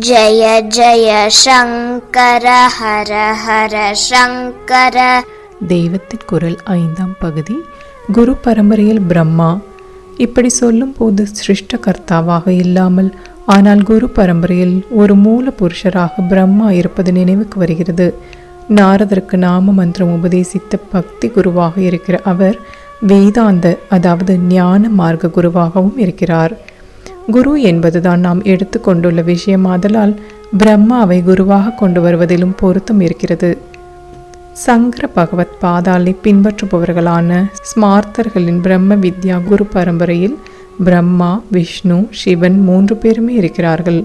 ஜய ஜய சங்கர ஹர ஹர சங்கர. தெய்வத்தின் குரல் 5ஆம் பகுதி. குரு பரம்பரையில் பிரம்மா. இப்படி சொல்லும் போது சிருஷ்டகர்த்தாவாக இல்லாமல் ஆனால் குரு பரம்பரையில் ஒரு மூல புருஷராக பிரம்மா இருப்பது நினைவுக்கு வருகிறது. நாரதருக்கு நாம மந்திரம் உபதேசித்த பக்தி குருவாக இருக்கிற அவர் வேதாந்த அதாவது ஞான மார்க்க குருவாகவும் இருக்கிறார். குரு என்பதுதான் நாம் எடுத்துக்கொண்டுள்ள விஷயம். ஆதலால் பிரம்மாவை குருவாக கொண்டு வருவதிலும் பொருத்தம் இருக்கிறது. சங்கர பகவத் பாதாலை பின்பற்றுபவர்களான ஸ்மார்த்தர்களின் பிரம்ம வித்யா குரு பரம்பரையில் பிரம்மா, விஷ்ணு, சிவன் 3 பேருமே இருக்கிறார்கள்.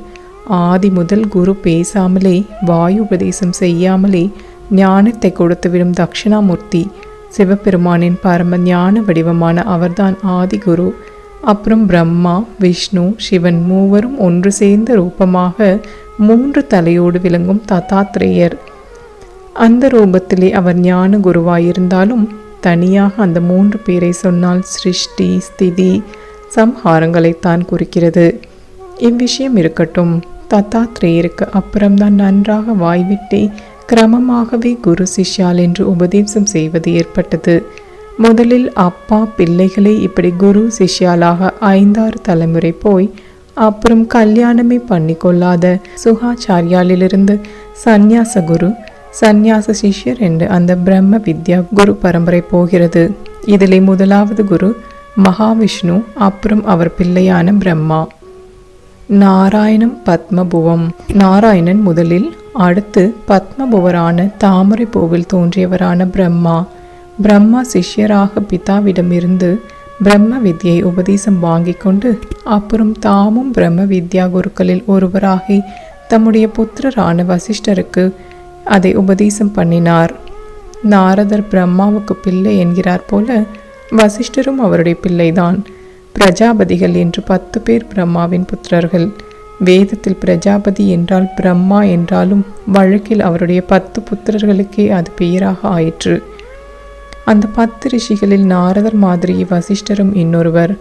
ஆதி முதல் குரு பேசாமலே வாயு உபதேசம் செய்யாமலே ஞானத்தை கொடுத்துவிடும் தட்சிணாமூர்த்தி சிவபெருமானின் பரம ஞான வடிவமான அவர்தான் ஆதி குரு. அப்புறம் பிரம்மா, விஷ்ணு, சிவன் மூவரும் ஒன்று சேர்ந்த ரூபமாக 3 தலையோடு விளங்கும் தத்தாத்ரேயர். அந்த ரூபத்திலே அவர் ஞான குருவாயிருந்தாலும் தனியாக அந்த 3 பேரை சொன்னால் சிருஷ்டி, ஸ்திதி, சம்ஹாரங்களைத்தான் குறிக்கிறது. இவ்விஷயம் இருக்கட்டும். தத்தாத்ரேயருக்கு அப்புறம்தான் நன்றாக வாய்விட்டே கிரமமாகவே குரு சிஷ்யால் என்று உபதேசம் செய்வது ஏற்பட்டது. முதலில் அப்பா பிள்ளைகளை இப்படி குரு சிஷ்யாலாக 5-6 தலைமுறை போய் அப்புறம் கல்யாணமே பண்ணி கொள்ளாத சுகாச்சாரியாலிலிருந்து சந்நியாச குரு, சந்நியாச சிஷ்யர் என்று அந்த பிரம்ம வித்யா குரு பரம்பரை போகிறது. இதிலே முதலாவது குரு மகாவிஷ்ணு, அப்புறம் அவர் பிள்ளையான பிரம்மா. நாராயணம் பத்மபுவம். நாராயணன் முதலில், அடுத்து பத்மபுவரான தாமரை பூவில் தோன்றியவரான பிரம்மா. பிரம்மா சிஷ்யராக பிதாவிடமிருந்து பிரம்ம வித்யை உபதேசம் வாங்கி கொண்டு அப்புறம் தாமும் பிரம்ம வித்யா குருக்களில் ஒருவராகி தம்முடைய புத்திரரான வசிஷ்டருக்கு அதை உபதேசம் பண்ணினார். நாரதர் பிரம்மாவுக்கு பிள்ளை என்கிறார் போல வசிஷ்டரும் அவருடைய பிள்ளைதான். பிரஜாபதிகள் என்று 10 பேர் பிரம்மாவின் புத்திரர்கள். வேதத்தில் பிரஜாபதி என்றால் பிரம்மா என்றாலும் வழக்கில் அவருடைய 10 புத்திரர்களுக்கே அது பெயராக ஆயிற்று. அந்த 10 ரிஷிகளில் நாரதர் மாதிரி வசிஷ்டரும் இன்னொருவர்.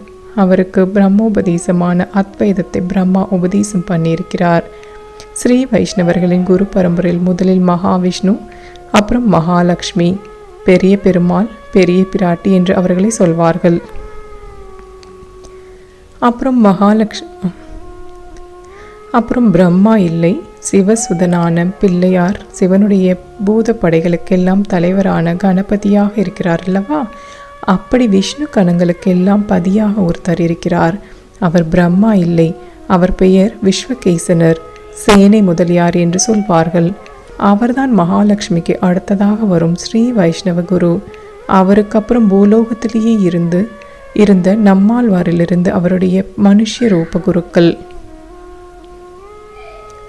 அவருக்கு பிரம்மோபதேசமான அத்வைதத்தை பிரம்மா உபதேசம் பண்ணியிருக்கிறார். ஸ்ரீ வைஷ்ணவர்களின் குரு பரம்பரையில் முதலில் மகாவிஷ்ணு, அப்புறம் மகாலட்சுமி, பெரிய பெருமாள், பெரிய பிராட்டி என்று அவர்களை சொல்வார்கள். அப்புறம் பிரம்மா இல்லை, சிவசுதனான பிள்ளையார் சிவனுடைய பூத படைகளுக்கெல்லாம் தலைவரான கணபதியாக இருக்கிறார் அல்லவா? அப்படி விஷ்ணு கணங்களுக்கெல்லாம் பதியாக ஒருத்தர் இருக்கிறார். அவர் பிரம்மா இல்லை, அவர் பெயர் விஸ்வகேசனர், சேனை முதலியார் என்று சொல்வார்கள். அவர்தான் மகாலட்சுமிக்கு அடுத்ததாக வரும் ஸ்ரீ வைஷ்ணவ குரு. அவருக்கு அப்புறம் பூலோகத்திலேயே இருந்த நம்மாழ்வாரிலிருந்து அவருடைய மனுஷ்ய ரூப குருக்கள்.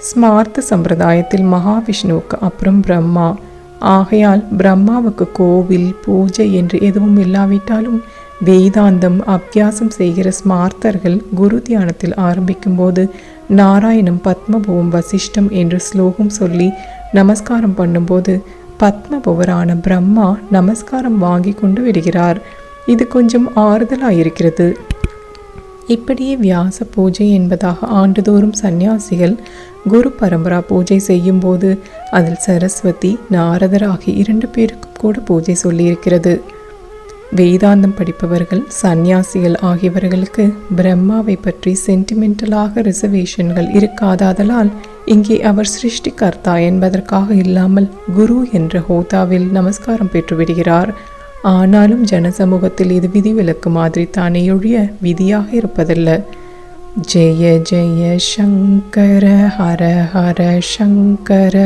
ஸ்மார்த்த சம்பிரதாயத்தில் மகாவிஷ்ணுவுக்கு அப்புறம் பிரம்மா. ஆகையால் பிரம்மாவுக்கு கோவில் பூஜை என்று எதுவும் இல்லாவிட்டாலும் வேதாந்தம் அபியாசம் செய்கிற ஸ்மார்த்தர்கள் குரு தியானத்தில் ஆரம்பிக்கும் போது நாராயணம் பத்மபுவம் வசிஷ்டம் என்று ஸ்லோகம் சொல்லி நமஸ்காரம் பண்ணும்போது பத்மபுவரான பிரம்மா நமஸ்காரம் வாங்கி கொண்டு விடுகிறார். இது கொஞ்சம் ஆறுதலாயிருக்கிறது. இப்படியே வியாச பூஜை என்பதாக ஆண்டுதோறும் சந்நியாசிகள் குரு பரம்பரா பூஜை செய்யும் போது அதில் சரஸ்வதி, நாரதர் ஆகிய 2 பேருக்கும் கூட பூஜை சொல்லியிருக்கிறது. வேதாந்தம் படிப்பவர்கள் சந்நியாசிகள் ஆகியவர்களுக்கு பிரம்மாவை பற்றி சென்டிமெண்டலாக ரிசர்வேஷன்கள் இருக்காததால் இங்கே அவர் சிருஷ்டிகர்த்தா என்பதற்காக இல்லாமல் குரு என்ற ஹோதாவில் நமஸ்காரம் பெற்றுவிடுகிறார். ஆனாலும் ஜனசமூகத்தில் இது விதிவிலக்கு மாதிரி தானே ஒழிய விதியாக இருப்பதல்ல. ஜெய ஜெய சங்கர ஹர ஹர சங்கர.